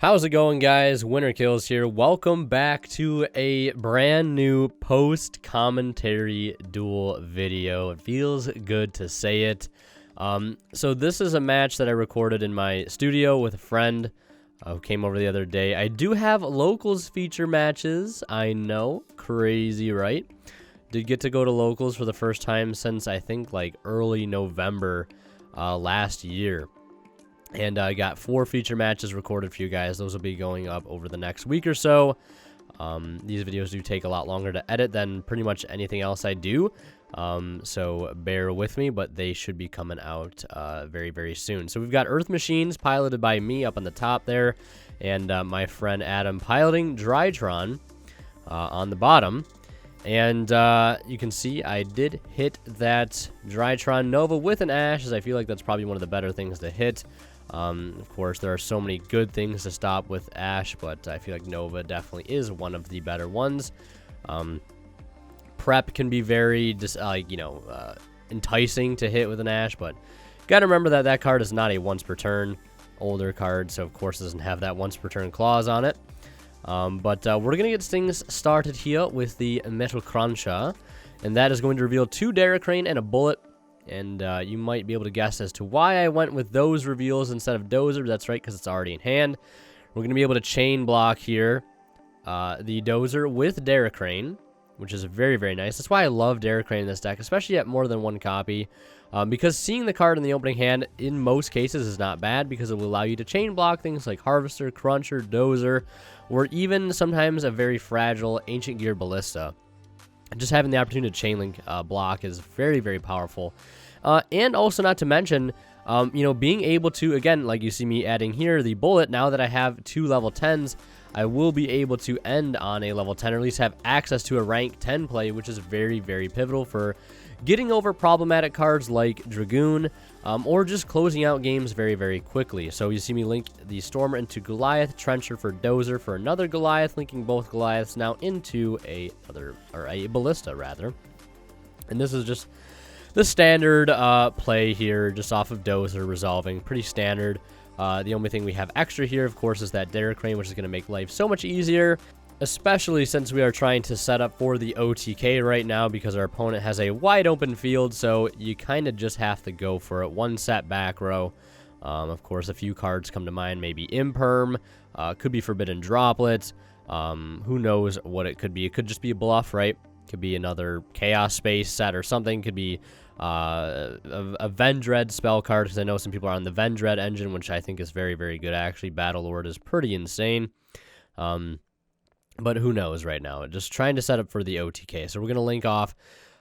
How's it going, guys? Winter Kills here. Welcome back to a brand new post-commentary duel video. It feels good to say it. So this is a match that I recorded in my studio with a friend who came over the other day. I do have locals feature matches. I know, crazy, right? Did get to go to locals for the first time since I think like early November last year. And I got 4 feature matches recorded for you guys. Those will be going up over the next week or so. These videos do take a lot longer to edit than pretty much anything else I do. So bear with me, but they should be coming out very, very soon. So we've got Earth Machines piloted by me up on the top there. And my friend Adam piloting Drytron on the bottom. And you can see I did hit that Drytron Nova with an Ash, as I feel like that's probably one of the better things to hit. Of course, there are so many good things to stop with Ash, but I feel like Nova definitely is one of the better ones. Prep can be very, enticing to hit with an Ash, but gotta remember that that card is not a once per turn older card, so of course it doesn't have that once per turn clause on it. But we're gonna get things started here with the Metal Cruncher, and that is going to reveal 2 Drytron and a Bullet. And you might be able to guess as to why I went with those reveals instead of Dozer. That's right, because it's already in hand. We're going to be able to chain block here the Dozer with Drytron, which is very, very nice. That's why I love Drytron in this deck, especially at more than one copy. Because seeing the card in the opening hand, in most cases, is not bad, because it will allow you to chain block things like Harvester, Cruncher, Dozer, or even sometimes a very fragile Ancient Gear Ballista. Just having the opportunity to chain link block is very, very powerful. And also, not to mention, being able to, again, like you see me adding here, the Bullet, now that I have 2 level 10s, I will be able to end on a level 10, or at least have access to a rank 10 play, which is very, very pivotal for getting over problematic cards like Dragoon, or just closing out games very, very quickly. So you see me link the Stormer into Goliath, Trencher for Dozer for another Goliath, linking both Goliaths now into a Ballista, rather. And this is just the standard play here, just off of Dozer resolving. Pretty standard. The only thing we have extra here, of course, is that Drytron, which is going to make life so much easier, especially since we are trying to set up for the OTK right now, because our opponent has a wide open field, so you kind of just have to go for it. 1 set back row. Of course, a few cards come to mind, maybe Imperm, could be Forbidden Droplet, who knows what it could be. It could just be a bluff, right? Could be another Chaos Space set or something. Could be a Vendread spell card, because I know some people are on the Vendread engine, which I think is very, very good, actually. Battle Lord is pretty insane. But who knows right now? Just trying to set up for the OTK. So we're going to link off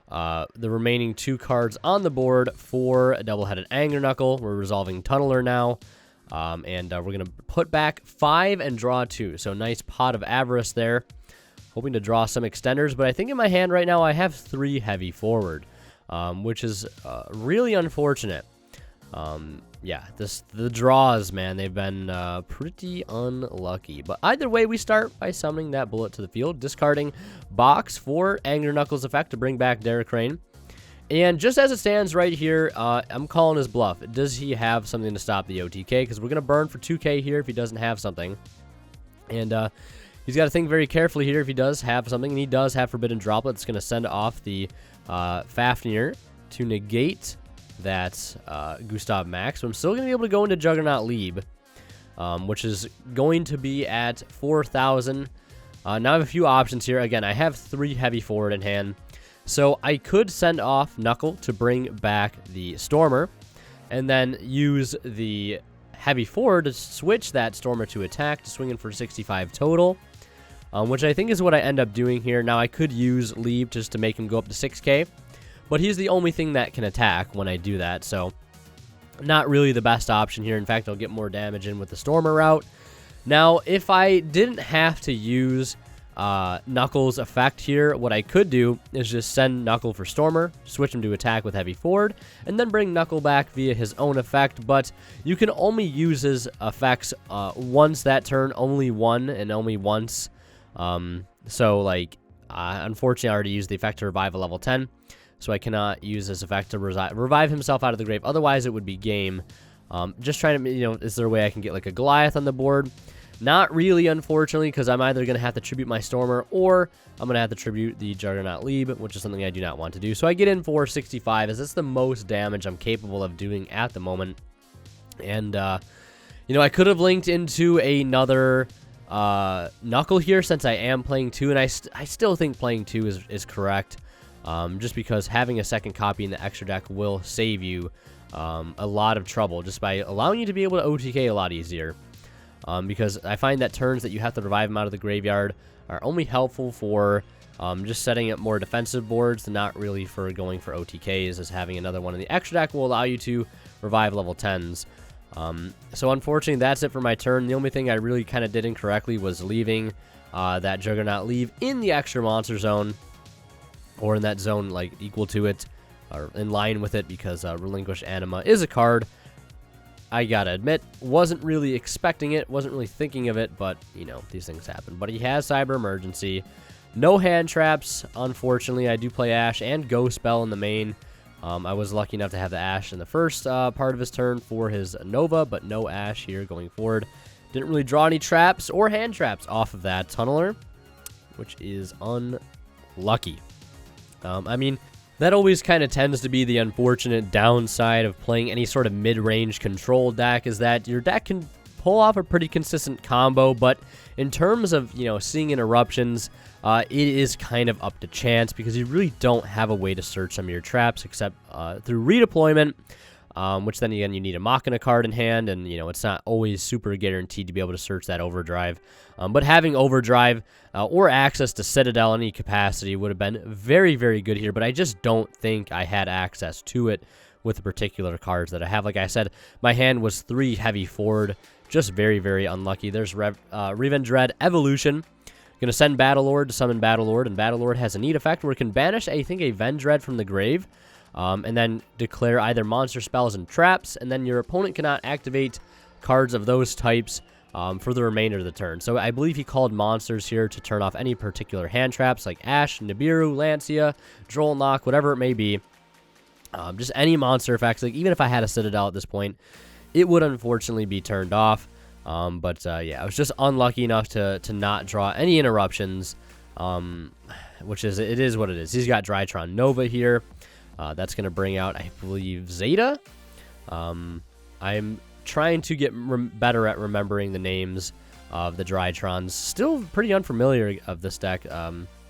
the remaining 2 cards on the board for a double-headed Anger Knuckle. We're resolving Tunneler now. And we're going to put back 5 and draw 2. So nice Pot of Avarice there. Hoping to draw some extenders. But I think in my hand right now I have 3 heavy forward, which is really unfortunate. Yeah, the draws, man, they've been pretty unlucky. But either way, we start by summoning that Bullet to the field, discarding Box for Anger Knuckles effect to bring back Drytron. And just as it stands right here, I'm calling his bluff. Does he have something to stop the OTK? Because we're going to burn for 2k here if he doesn't have something. And he's got to think very carefully here if he does have something. And he does have Forbidden Droplet. It's going to send off the Fafnir to negate that Gustav Max. So I'm still going to be able to go into Juggernaut Lieb, which is going to be at 4,000. Now I have a few options here. Again, I have 3 heavy forward in hand. So I could send off Knuckle to bring back the Stormer, and then use the heavy forward to switch that Stormer to attack, to swing in for 65 total, which I think is what I end up doing here. Now I could use Lieb just to make him go up to 6k. But he's the only thing that can attack when I do that, so not really the best option here. In fact, I'll get more damage in with the Stormer route. Now, if I didn't have to use Knuckles' effect here, what I could do is just send Knuckle for Stormer, switch him to attack with heavy forward, and then bring Knuckle back via his own effect. But you can only use his effects once that turn, only one and only once. So, like, unfortunately, I already used the effect to revive a level 10. So I cannot use this effect to revive himself out of the grave. Otherwise, it would be game. Just trying to, is there a way I can get like a Goliath on the board? Not really, unfortunately, because I'm either going to have to tribute my Stormer or I'm going to have to tribute the Juggernaut Leap, which is something I do not want to do. So I get in for 65, as that's the most damage I'm capable of doing at the moment. And, you know, I could have linked into another Knuckle here since I am playing 2, and I still think playing 2 is correct. Just because having a second copy in the extra deck will save you a lot of trouble just by allowing you to be able to OTK a lot easier. Because I find that turns that you have to revive them out of the graveyard are only helpful for just setting up more defensive boards, not really for going for OTKs, as having another one in the extra deck will allow you to revive level 10s. So unfortunately, that's it for my turn. The only thing I really kind of did incorrectly was leaving that Juggernaut leave in the extra monster zone, or in that zone like equal to it, or in line with it, because Relinquish Anima is a card I gotta admit, wasn't really expecting it, wasn't really thinking of it, but, you know, these things happen. But he has Cyber Emergency. No hand traps, unfortunately. I do play Ash and Ghost Spell in the main. I was lucky enough to have the Ash in the first part of his turn for his Nova, but no Ash here going forward. Didn't really draw any traps or hand traps off of that Tunneler, which is unlucky. I mean, that always kind of tends to be the unfortunate downside of playing any sort of mid-range control deck, is that your deck can pull off a pretty consistent combo, but in terms of, you know, seeing interruptions, it is kind of up to chance, because you really don't have a way to search some of your traps except through redeployment, which then again you need a Machina card in hand, and, you know, it's not always super guaranteed to be able to search that Overdrive. But having Overdrive or access to Citadel in any capacity would have been very, very good here, but I just don't think I had access to it with the particular cards that I have. Like I said, my hand was 3 heavy forward, just very, very unlucky. There's Revenge Dread Evolution. Gonna send Battlelord to summon Battlelord, and Battlelord has a neat effect where it can banish, I think, a Vendread from the grave, and then declare either monster spells and traps, and then your opponent cannot activate cards of those types for the remainder of the turn. So I believe he called monsters here to turn off any particular hand traps, like Ash, Nibiru, Lancia, Drollknock, whatever it may be. Just any monster effects. Like, even if I had a Citadel at this point, it would unfortunately be turned off. Yeah, I was just unlucky enough to not draw any interruptions, which is, it is what it is. He's got Drytron Nova here. That's going to bring out, I believe, Zeta. I'm trying to get better at remembering the names of the Drytrons. Still pretty unfamiliar of this deck,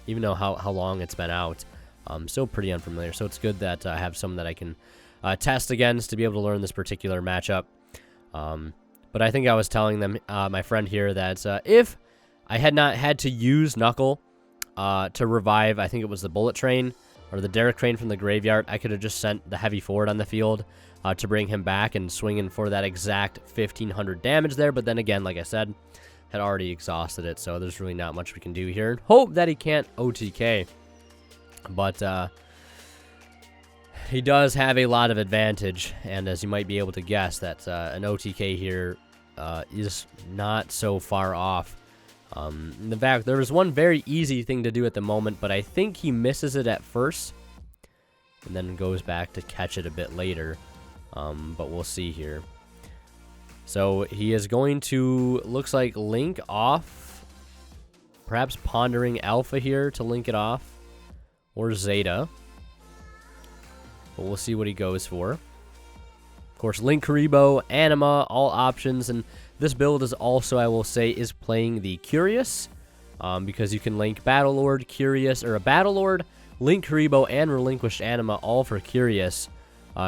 even though how long it's been out. Still pretty unfamiliar, so it's good that I have some that I can test against to be able to learn this particular matchup. But I think I was telling them, my friend here, that if I had not had to use Knuckle to revive, I think it was the Bullet Train, or the Derek Train from the graveyard, I could have just sent the heavy forward on the field to bring him back and swing in for that exact 1,500 damage there. But then again, like I said, had already exhausted it, so there's really not much we can do here. Hope that he can't OTK. But he does have a lot of advantage, and as you might be able to guess, that an OTK here is not so far off. In fact, there is one very easy thing to do at the moment, but I think he misses it at first and then goes back to catch it a bit later. But we'll see here. So he is going to, looks like, link off, perhaps Pondering Alpha here to link it off, or Zeta. But we'll see what he goes for. Of course, Link Karibo, Anima, all options, and this build is also, I will say, is playing the Curious, because you can link Battlelord, Curious, or a Battlelord, Link Karibo, and Relinquished Anima, all for Curious,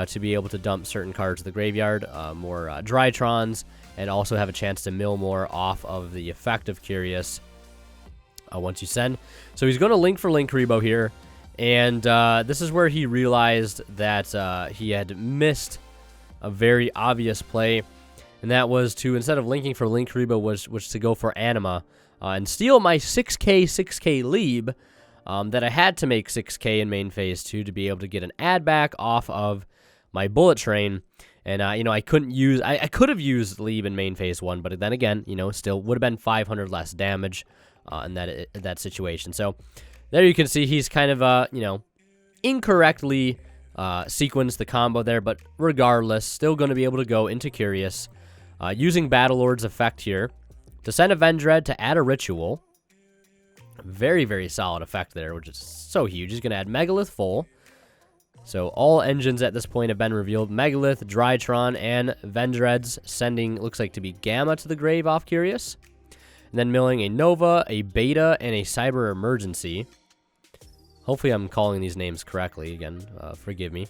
to be able to dump certain cards to the graveyard, more Drytrons, and also have a chance to mill more off of the effect of Curious once you send. So he's going to link for Link Karibo here, and this is where he realized that he had missed a very obvious play, and that was to, instead of linking for Link Karibo, was to go for Anima and steal my 6k lead that I had to make 6k in main phase 2 to be able to get an add back off of my Bullet Train. And, you know, I couldn't use, I could have used Leeb in main phase 1, but then again, you know, still would have been 500 less damage in that situation. So there you can see he's kind of, you know, incorrectly sequenced the combo there, but regardless, still going to be able to go into Curious using Battlelord's effect here, to send a Vendread to add a Ritual. Very, very solid effect there, which is so huge. He's going to add Megalith full. So all engines at this point have been revealed. Megalith, Drytron, and Vendreads sending, looks like to be Gamma to the grave off Curious. And then milling a Nova, a Beta, and a Cyber Emergency. Hopefully I'm calling these names correctly. Again, forgive me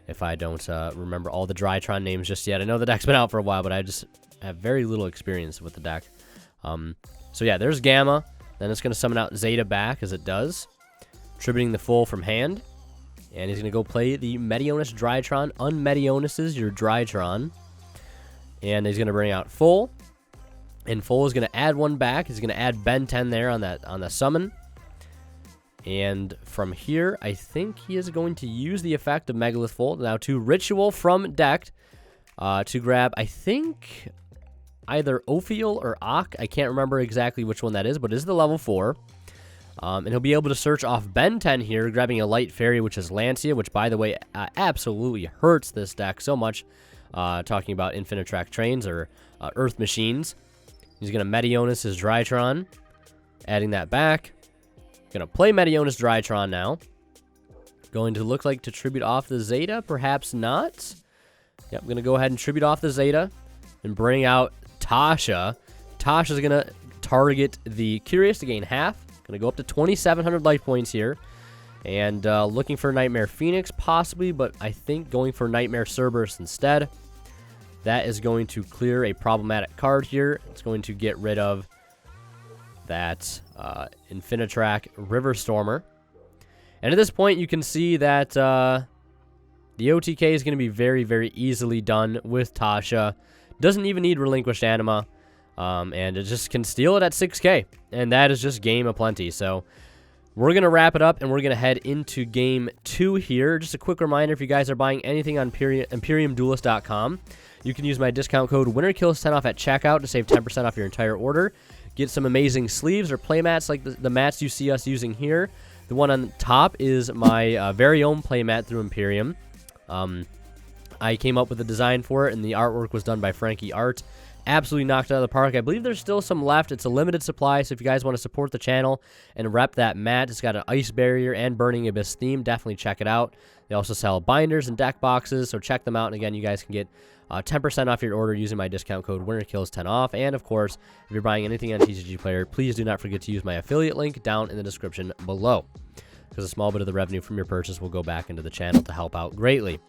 if I don't remember all the Drytron names just yet. I know the deck's been out for a while, but I just have very little experience with the deck. So yeah, there's Gamma. Then it's going to summon out Zeta back, as it does. Tributing the full from hand. And he's going to go play the Meteonis Drytron. Unmeteonis your Drytron. And he's going to bring out full. And full is going to add one back. He's going to add Ben 10 there on the summon. And from here, I think he is going to use the effect of Megalith full. Now to Ritual from deck to grab, I think, either Ophiel or Ak. I can't remember exactly which one that is, but it is the level 4. And he'll be able to search off Ben 10 here, grabbing a Light Fairy, which is Lancia, which, by the way, absolutely hurts this deck so much. Talking about Infinitrack Trains or Earth Machines. He's going to Meteonis his Drytron, adding that back. Going to play Meteonis Drytron now. Going to look like to tribute off the Zeta, perhaps not. Yep, I'm going to go ahead and tribute off the Zeta and bring out Tasha. Tasha's going to target the Curious to gain half. Going to go up to 2,700 life points here. And looking for Nightmare Phoenix, possibly, but I think going for Nightmare Cerberus instead. That is going to clear a problematic card here. It's going to get rid of that Infinitrack River Stormer. And at this point, you can see that the OTK is going to be very, very easily done with Tasha. Doesn't even need Relinquished Anima. And it just can steal it at 6k. And that is just game aplenty. So we're going to wrap it up, and we're going to head into game 2 here. Just a quick reminder, if you guys are buying anything on ImperiumDuelist.com, you can use my discount code WinnerKills10 off at checkout to save 10% off your entire order. Get some amazing sleeves or playmats like the mats you see us using here. The one on top is my very own playmat through Imperium. I came up with a design for it, and the artwork was done by Frankie Art. Absolutely knocked it out of the park. I believe there's still some left. It's a limited supply, so if you guys want to support the channel and rep that mat, it's got an Ice Barrier and Burning Abyss theme. Definitely check it out. They also sell binders and deck boxes, so check them out. And again, you guys can get 10% off your order using my discount code WinnerKills10 off. And of course, if you're buying anything on TCG Player, please do not forget to use my affiliate link down in the description below, because a small bit of the revenue from your purchase will go back into the channel to help out greatly.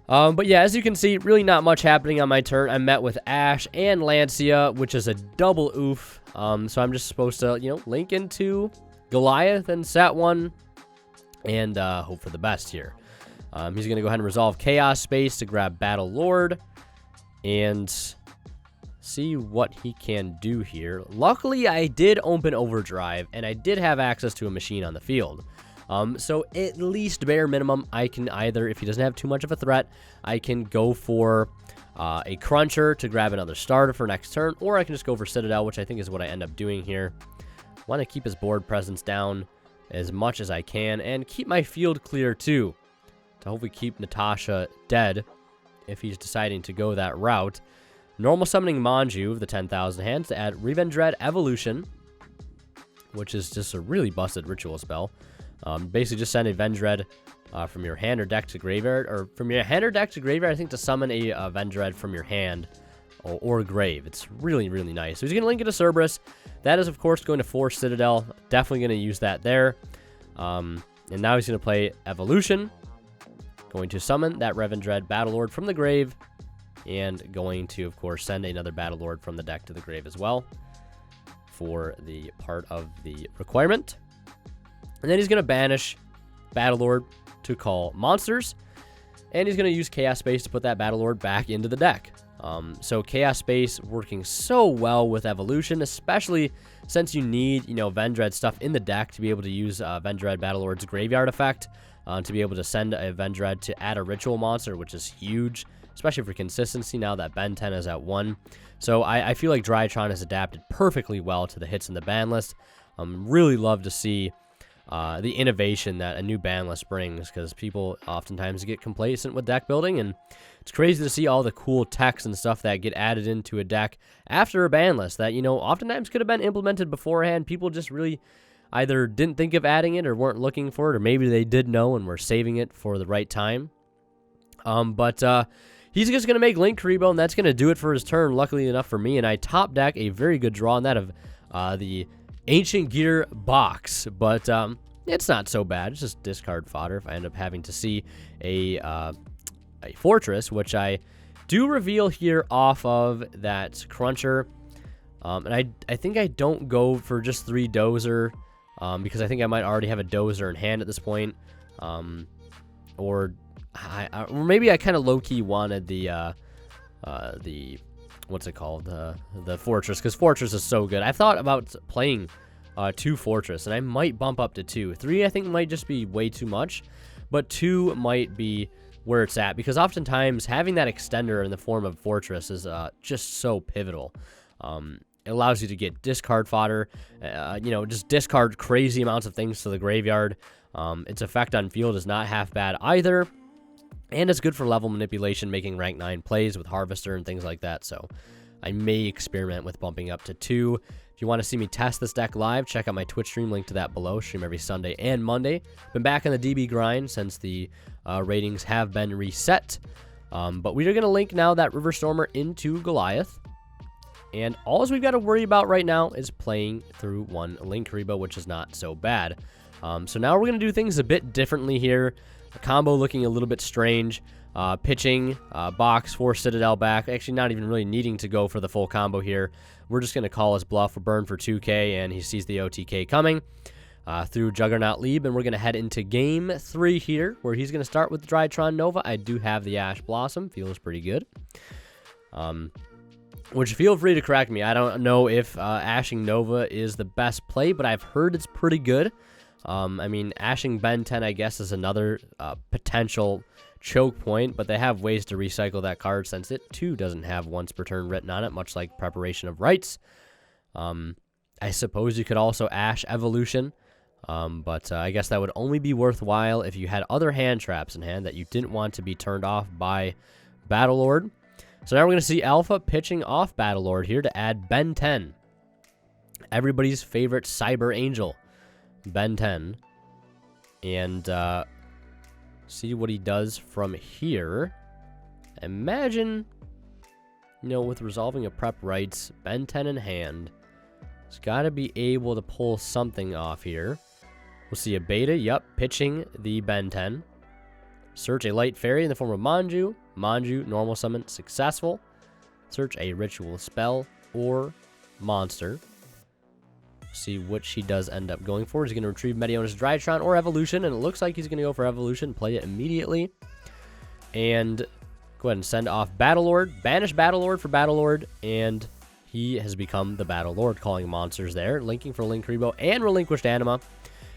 But yeah, as you can see, really not much happening on my turn. I met with Ash and Lancia, which is a double oof. So I'm just supposed to, link into Goliath and set one and hope for the best here. He's going to go ahead and resolve Chaos Space to grab Battle Lord and see what he can do here. Luckily, I did open Overdrive, and I did have access to a machine on the field. So at least bare minimum, I can either, if he doesn't have too much of a threat, I can go for a Cruncher to grab another starter for next turn, or I can just go for Citadel, which I think is what I end up doing here. Want to keep his board presence down as much as I can, and keep my field clear too, to hopefully keep Natasha dead if he's deciding to go that route. Normal summoning Manju of the 10,000 hands to add Revendread Evolution, which is just a really busted ritual spell. Basically just send a Vendread from your hand or deck to graveyard, or from your hand or deck to graveyard, I think, to summon a Vendread from your hand or grave. It's really, really nice. So he's going to link it to Cerberus. That is, of course, going to force Citadel. Definitely going to use that there. And now he's going to play Evolution. Going to summon that Revendread Battlelord from the grave. And going to, of course, send another Battlelord from the deck to the grave as well, for the part of the requirement. And then he's going to banish Battlelord to call monsters. And he's going to use Chaos Space to put that Battlelord back into the deck. So Chaos Space working so well with Evolution, especially since you need, Vendread stuff in the deck to be able to use Vendread Battlelord's graveyard effect, to be able to send a Vendread to add a ritual monster, which is huge, especially for consistency now that Ben 10 is at 1. So I feel like Drytron has adapted perfectly well to the hits in the ban list. Really love to see the innovation that a new ban list brings, because people oftentimes get complacent with deck building, and it's crazy to see all the cool techs and stuff that get added into a deck after a ban list that, oftentimes could have been implemented beforehand. People just really either didn't think of adding it or weren't looking for it, or maybe they did know and were saving it for the right time. But he's just going to make Link Karibo, and that's going to do it for his turn, luckily enough for me. And I top deck a very good draw on that of the Ancient Gear box. But it's not so bad. It's just discard fodder if I end up having to see a Fortress, which I do reveal here off of that Cruncher. And I think I don't go for just 3 Dozer, because I think I might already have a Dozer in hand at this point. Or maybe I kind of low-key wanted the what's it called? The Fortress, because Fortress is so good. I thought about playing 2 Fortress, and I might bump up to 2. 3, I think, might just be way too much, but 2 might be where it's at, because oftentimes having that extender in the form of Fortress is just so pivotal. It allows you to get discard fodder, just discard crazy amounts of things to the graveyard. Its effect on field is not half bad either, and it's good for level manipulation, making rank 9 plays with Harvester and things like that. So I may experiment with bumping up to 2. If you want to see me test this deck live, check out my Twitch stream, link to that below. Stream every Sunday and Monday. Been back on the DB grind since the ratings have been reset. But we are going to link now that River Stormer into Goliath. And all we've got to worry about right now is playing through 1 Link Karibo, which is not so bad. So now we're going to do things a bit differently here. A combo looking a little bit strange. Pitching, box, 4 Citadel back. Actually, not even really needing to go for the full combo here. We're just going to call his bluff. We'll burn for 2k, and he sees the OTK coming through Juggernaut Leap. And we're going to head into game 3 here, where he's going to start with the Drytron Nova. I do have the Ash Blossom. Feels pretty good. Which, feel free to correct me. I don't know if Ashing Nova is the best play, but I've heard it's pretty good. I mean, Ashing Ben 10, I guess, is another potential choke point, but they have ways to recycle that card since it, too, doesn't have once per turn written on it, much like Preparation of Rites. I suppose you could also Ash Evolution, but I guess that would only be worthwhile if you had other hand traps in hand that you didn't want to be turned off by Battlelord. So now we're going to see Alpha pitching off Battlelord here to add Ben 10. Everybody's favorite Cyber Angel, Ben 10. And see what he does from here. Imagine, with resolving a Prep Rights, Ben 10 in hand, he's got to be able to pull something off here. We'll see a Beta, yep, pitching the Ben 10. Search a Light Fairy in the form of Manju. Manju, normal summon, successful. Search a Ritual Spell or Monster. See which he does end up going for. He's going to retrieve Mediona's Drytron or Evolution, and it looks like he's going to go for Evolution, play it immediately. And go ahead and send off Battlelord, banish Battlelord for Battlelord, and he has become the Battlelord, calling monsters there, linking for Link Karibo and Relinquished Anima.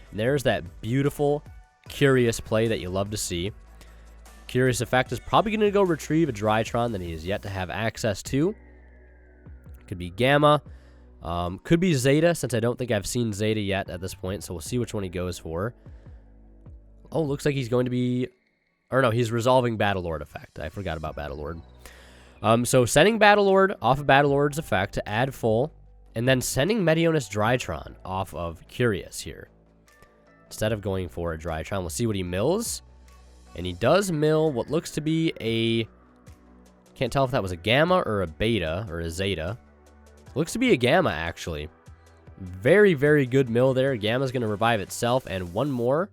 And there's that beautiful, Curious play that you love to see. Curious Effect is probably going to go retrieve a Drytron that he has yet to have access to. Could be Gamma. Could be Zeta, since I don't think I've seen Zeta yet at this point, so we'll see which one he goes for. Oh, looks like he's going to be... Or no, he's resolving Battlelord effect. I forgot about Battlelord. So sending Battlelord off of Battlelord's effect to add full, and then sending Mediona's Drytron off of Curious here. Instead of going for a Drytron, we'll see what he mills. And he does mill what looks to be a... Can't tell if that was a Gamma or a Beta or a Zeta. Looks to be a Gamma, actually. Very, very good mill there. Gamma's going to revive itself, and one more.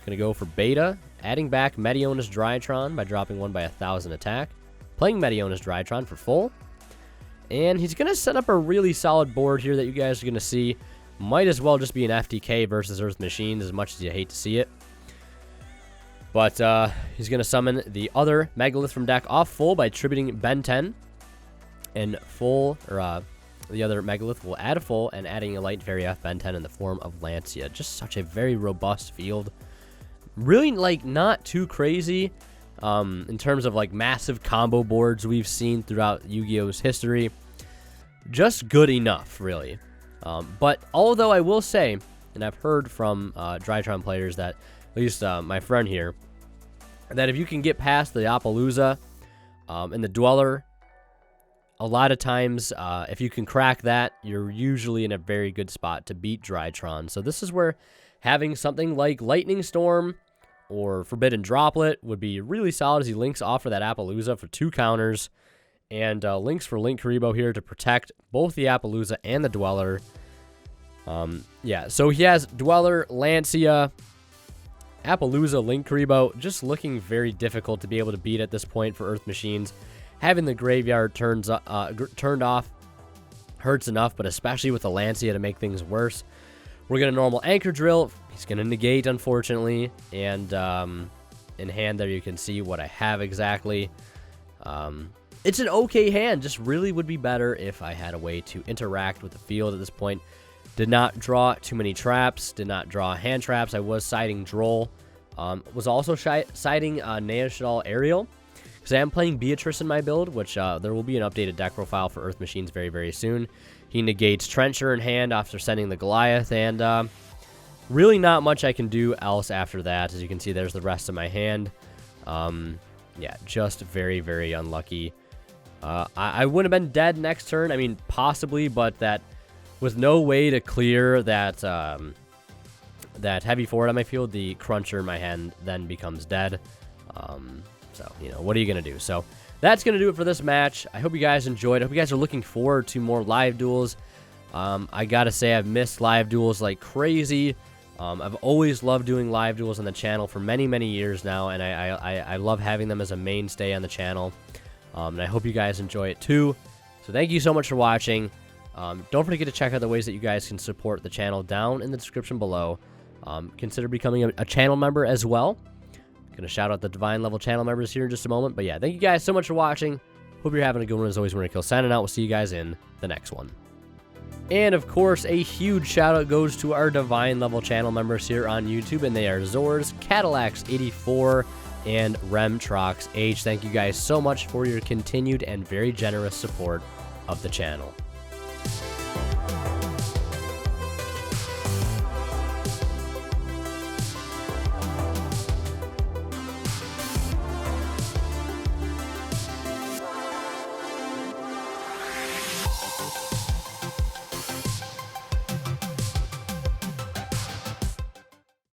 Going to go for Beta, adding back Mediona's Drytron by dropping 1 by 1,000 attack. Playing Mediona's Drytron for full. And he's going to set up a really solid board here that you guys are going to see. Might as well just be an FTK versus Earth Machines, as much as you hate to see it. But he's going to summon the other Megalith from deck off full by tributing Ben 10. And full, or the other Megalith will add a full and adding a Light Fairy F Ben 10 in the form of Lancia. Just such a very robust field. Really, not too crazy in terms of, massive combo boards we've seen throughout Yu-Gi-Oh's history. Just good enough, really. But although I will say, and I've heard from Drytron players that, at least my friend here, that if you can get past the Appaloosa and the Dweller, a lot of times, if you can crack that, you're usually in a very good spot to beat Drytron. So this is where having something like Lightning Storm or Forbidden Droplet would be really solid, as he links off for that Appaloosa for 2 counters, and links for Link Karibo here to protect both the Appaloosa and the Dweller. Yeah, so he has Dweller, Lancia, Appaloosa, Link Karibo, just looking very difficult to be able to beat at this point for Earth Machines. Having the graveyard turned off hurts enough, but especially with the Lancia to make things worse. We're going to normal Anchor Drill. He's going to negate, unfortunately. And in hand there you can see what I have exactly. It's an okay hand. Just really would be better if I had a way to interact with the field at this point. Did not draw too many traps. Did not draw hand traps. I was siding Droll. Was also siding Neanderthal Aerial, because I am playing Beatrice in my build, which there will be an updated deck profile for Earth Machines very, very soon. He negates Trencher in hand after sending the Goliath, and really not much I can do else after that. As you can see, there's the rest of my hand. Yeah, just very, very unlucky. I wouldn't have been dead next turn. I mean, possibly, but that with no way to clear that that heavy forward on my field, the Cruncher in my hand then becomes dead. So, you know, what are you going to do? So, that's going to do it for this match. I hope you guys enjoyed. I hope you guys are looking forward to more live duels. I got to say, I've missed live duels like crazy. I've always loved doing live duels on the channel for many, many years now, and I love having them as a mainstay on the channel. And I hope you guys enjoy it too. So, thank you so much for watching. Don't forget to check out the ways that you guys can support the channel down in the description below. Consider becoming a channel member as well. Gonna shout out the Divine level channel members here in just a moment. But yeah, thank you guys so much for watching. Hope you're having a good one. As always, we're gonna kill signing out. We'll see you guys in the next one. And of course, a huge shout out goes to our Divine level channel members here on YouTube, and they are Zors, Cadillacs84, and Remtrox H. Thank you guys so much for your continued and very generous support of the channel.